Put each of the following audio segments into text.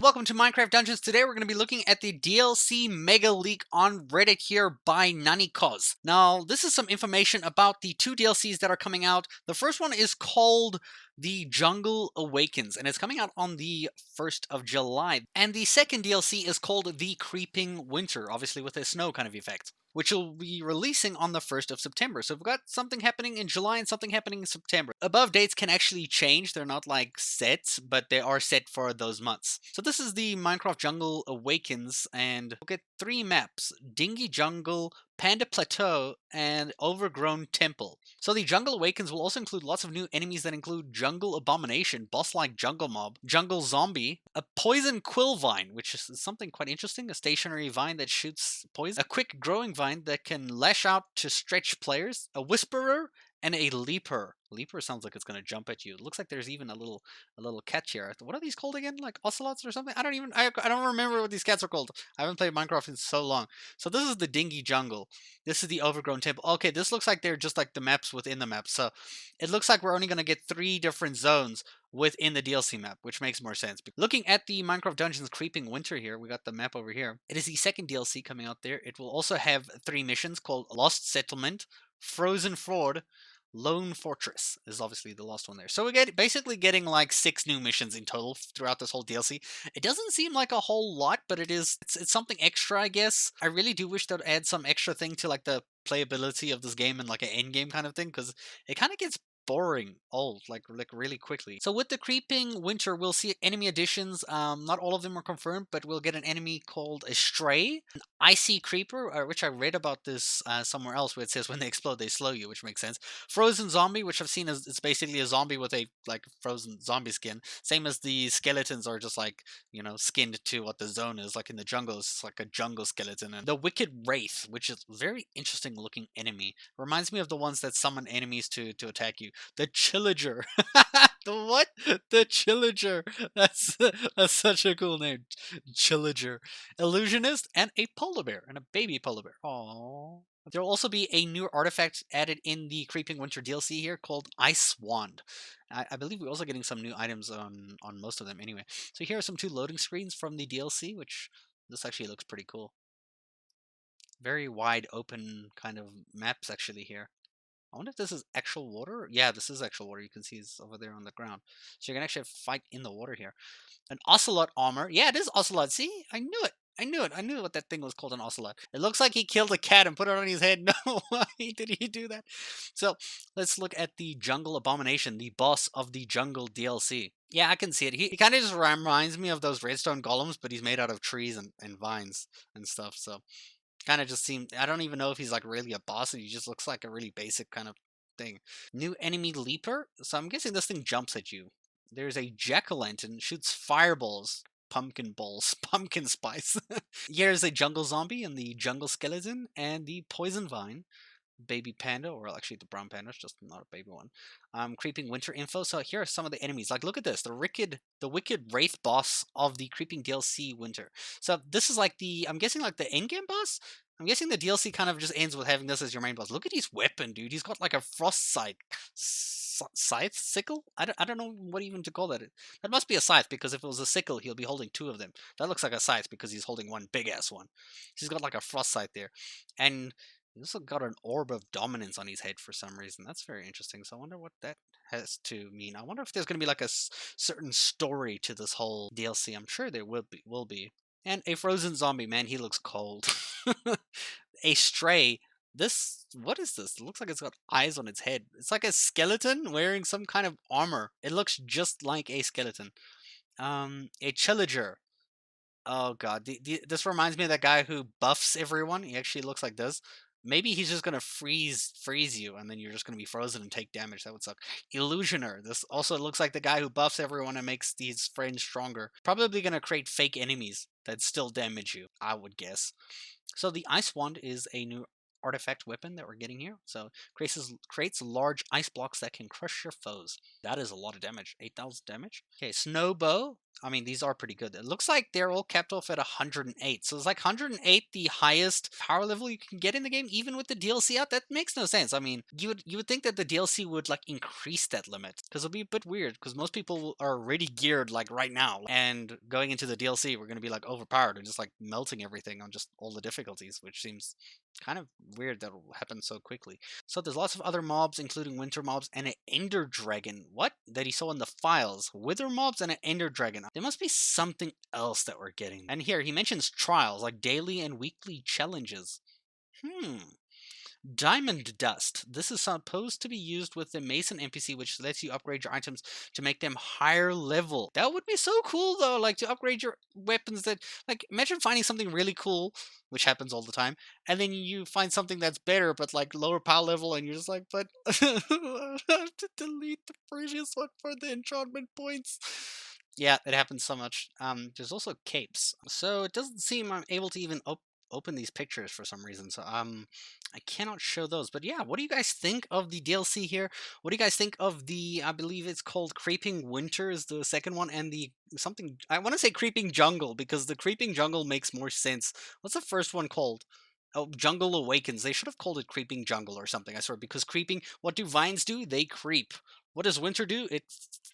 Welcome to Minecraft Dungeons. Today we're going to be looking at the DLC Mega Leak on Reddit here by Nanikoz. Now, this is some information about the two DLCs that are coming out. The first one is called the Jungle Awakens, and it's coming out on the 1st of July. And the second DLC is called the Creeping Winter, obviously with a snow kind of effect, which will be releasing on the 1st of September. So we've got something happening in July and something happening in September. Above dates can actually change. They're not like set, but they are set for those months. So this is the Minecraft Jungle Awakens, and we'll get 3 maps: Dingy Jungle, Panda Plateau, and Overgrown Temple. So the Jungle Awakens will also include lots of new enemies that include Jungle Abomination, boss-like jungle mob, Jungle Zombie, a poison quill vine, which is something quite interesting, a stationary vine that shoots poison, a quick growing vine that can lash out to stretch players, a whisperer, and a leaper. Leaper sounds like it's going to jump at you. It looks like there's even a little catch here. What are these called again? Like ocelots or something? I don't remember what these cats are called. I haven't played Minecraft in so long. So this is the Dingy Jungle. This is the Overgrown Temple. Okay, this looks like they're just like the maps within the map. So it looks like we're only going to get 3 different zones within the DLC map, which makes more sense. Looking at the Minecraft Dungeons Creeping Winter here, we got the map over here. It is the second DLC coming out there. It will also have 3 missions called Lost Settlement, Frozen Ford, Lone Fortress is obviously the last one there. So we're basically getting like 6 new missions in total throughout this whole DLC. It doesn't seem like a whole lot, but it's something extra, I guess. I really do wish they'd add some extra thing to like the playability of this game and like an end game kind of thing, because it kind of gets boring old like really quickly. So with the Creeping Winter, we'll see enemy additions. Not all of them are confirmed, but we'll get an enemy called a Stray, an Icy Creeper, which I read about this somewhere else, where it says when they explode they slow you, which makes sense. Frozen Zombie, which I've seen as it's basically a zombie with a like frozen zombie skin, same as the skeletons are just like, skinned to what the zone is. Like in the jungle, it's like a jungle skeleton. And the Wicked Wraith, which is a very interesting looking enemy, reminds me of the ones that summon enemies to attack you. The Chillager. The what? The Chillager. That's such a cool name. Chillager. Illusionist, and a polar bear, and a baby polar bear. Aww. There will also be a new artifact added in the Creeping Winter DLC here called Ice Wand. I believe we're also getting some new items on most of them anyway. So here are some 2 loading screens from the DLC, which this actually looks pretty cool. Very wide open kind of maps actually here. I wonder if this is actual water. Yeah, this is actual water. You can see it's over there on the ground. So you can actually fight in the water here. An ocelot armor. Yeah, it is ocelot. See? I knew it. I knew it. I knew what that thing was called, an ocelot. It looks like he killed a cat and put it on his head. No, why did he do that? So let's look at the Jungle Abomination, the boss of the Jungle DLC. Yeah, I can see it. He kind of just reminds me of those redstone golems, but he's made out of trees and vines and stuff. So kind of just seemed, I don't even know if he's like really a boss. He just looks like a really basic kind of thing. New enemy leaper. So I'm guessing this thing jumps at you. There's a jack-o'-lantern, shoots fireballs, pumpkin balls, pumpkin spice. Here's a jungle zombie and the jungle skeleton and the poison vine. Baby panda, or actually the brown panda, it's just not a baby one. Creeping Winter info. So here are some of the enemies. Like, look at this, the wicked wraith boss of the Creeping DLC Winter. So this is like I'm guessing like the end game boss. I'm guessing the DLC kind of just ends with having this as your main boss. Look at his weapon, dude. He's got like a frost scythe sickle. I don't know what even to call that. That must be a scythe, because if it was a sickle, he'll be holding 2 of them. That looks like a scythe because he's holding one big ass one. He's got like a frost scythe there, and he's also got an orb of dominance on his head for some reason. That's very interesting. So I wonder what that has to mean. I wonder if there's going to be like a certain story to this whole DLC. I'm sure there will be. And a frozen zombie, man, he looks cold. A Stray. What is this? It looks like it's got eyes on its head. It's like a skeleton wearing some kind of armor. It looks just like a skeleton. A Chillager. Oh god, this reminds me of that guy who buffs everyone. He actually looks like this. Maybe he's just gonna freeze you, and then you're just gonna be frozen and take damage. That would suck. Illusioner. This also looks like the guy who buffs everyone and makes these friends stronger. Probably gonna create fake enemies that still damage you, I would guess. So the Ice Wand is a new artifact weapon that we're getting here. So creates large ice blocks that can crush your foes. That is a lot of damage. 8,000 damage. Okay, Snow Bow. I mean, these are pretty good. It looks like they're all capped off at 108. So it's like 108 the highest power level you can get in the game, even with the DLC out. That makes no sense. I mean, you would think that the DLC would like increase that limit, because it'll be a bit weird, because most people are already geared like right now, and going into the DLC, we're gonna be like overpowered and just like melting everything on just all the difficulties, which seems kind of weird that will happen so quickly. So there's lots of other mobs, including winter mobs and an ender dragon. What? That he saw in the files. Wither mobs and an ender dragon. There must be something else that we're getting. And here, he mentions trials, like daily and weekly challenges. Diamond Dust. This is supposed to be used with the Mason NPC, which lets you upgrade your items to make them higher level. That would be so cool, though, like to upgrade your weapons that, like, imagine finding something really cool, which happens all the time, and then you find something that's better, but like lower power level, and you're just like, but I have to delete the previous one for the enchantment points. Yeah, it happens so much. There's also capes. So it doesn't seem I'm able to even open these pictures for some reason. So I cannot show those. But yeah, what do you guys think of the DLC here? What do you guys think of the, I believe it's called Creeping Winter is the second one, and the something, I want to say Creeping Jungle, because the Creeping Jungle makes more sense. What's the first one called? Oh, Jungle Awakens. They should have called it Creeping Jungle or something, I swear, because creeping, what do vines do? They creep. What does winter do? It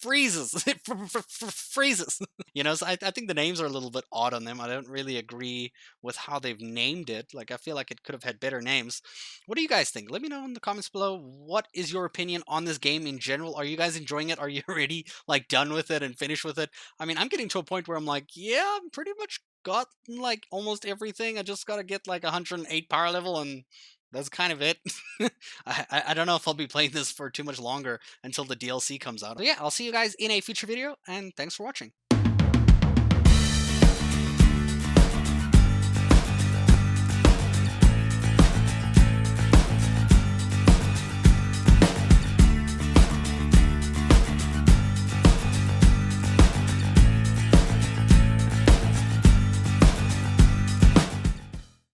freezes. It freezes. So I think the names are a little bit odd on them. I don't really agree with how they've named it. Like, I feel like it could have had better names. What do you guys think? Let me know in the comments below. What is your opinion on this game in general? Are you guys enjoying it? Are you already like done with it and finished with it? I mean, I'm getting to a point where I'm like, yeah, I'm pretty much got like almost everything. I just gotta get like 108 power level, and that's kind of it. I don't know if I'll be playing this for too much longer until the DLC comes out. But yeah, I'll see you guys in a future video, and thanks for watching.